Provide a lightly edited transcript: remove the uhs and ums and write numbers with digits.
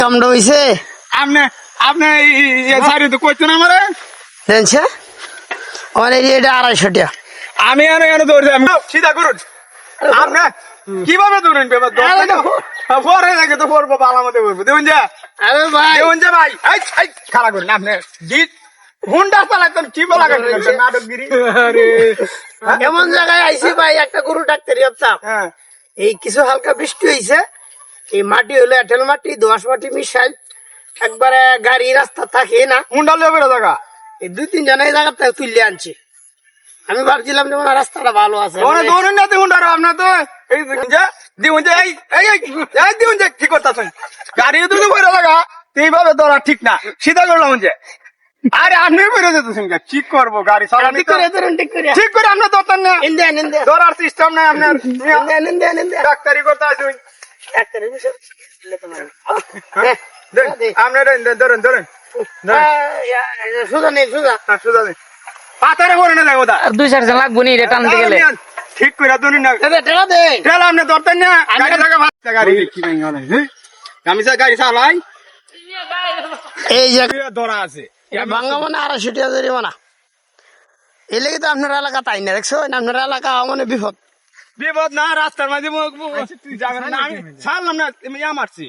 কামড় হইছে আপনি আপনি সারি তো কইছেন আমারে জানছে অনেক এটা 250 টাকা আমি আর এখানে দৌড়ছি আমি সিধা করুন আপনি কিভাবে দৌড়েন বেবার পরে নাকি তো পড়বো বালা মতো পড়বো দেখুন যা আরে ভাই দেখুন যে ভাই এই খারাপ করুন আপনি গীত হুন্ডা চালাইতেন কি বলা গেছে নাটকগিরি আরে এমন জায়গায় আইছি ভাই একটা গরু ডাক্তারি আপতাম হ্যাঁ এই কিছু হালকা বৃষ্টি হইছে এই মাটি হলো এঁটেল মাটি দোআঁশ মাটি মিশাই একবারে গাড়ি রাস্তা থাকে না হুন্ডা লেবে জায়গা এই 2-3 জন এই জায়গা থেকে তুললে আনছি আমি ভাবছিলাম যে ওনার রাস্তাটা ভালো আছে ওরে দৌড়েন না হুন্ডা আপনার তো এই দেখুন যে দিউন যে এই দিউন যে কি করতেছেন গাড়ি তো বইরা লাগা এইভাবে দৌড়া ঠিক না সিধা করলাম যে আরে আপনি বেরো যেতেছেন কি করবো গাড়ি চালানো ঠিক করে ধরুন ঠিক করে ঠিক করে আপনার দরকার না ইন্ডিয়া ধরার সিস্টেম নাই আপনার ইন্ডিয়া ডাক্তারি করতে আসুন ডাক্তারি বিষয় আপনার ধরেন ধরেন সুজা নেই সুজা সুদা নেই পাতারে করে না লাগো আর 2-4 জন লাগবো নি রে টানতে গেলে ঠিক করে ধরুন না টাকা দে ঠেলা আপনি ধরতেন না গাড়ি লাগা ভাত গাড়ি কি ভাই আমি গাড়ি চালাই এই যে ধরা আছে ভাঙ্গা মানে 250 টাকা জরিমানা এই লেগে তো আপনার এলাকা তাই না দেখছো আপনার এলাকা মানে বিপদ বিপদ না রাস্তার মাঝে যাবেন না আমি ছাড়লাম না মারছি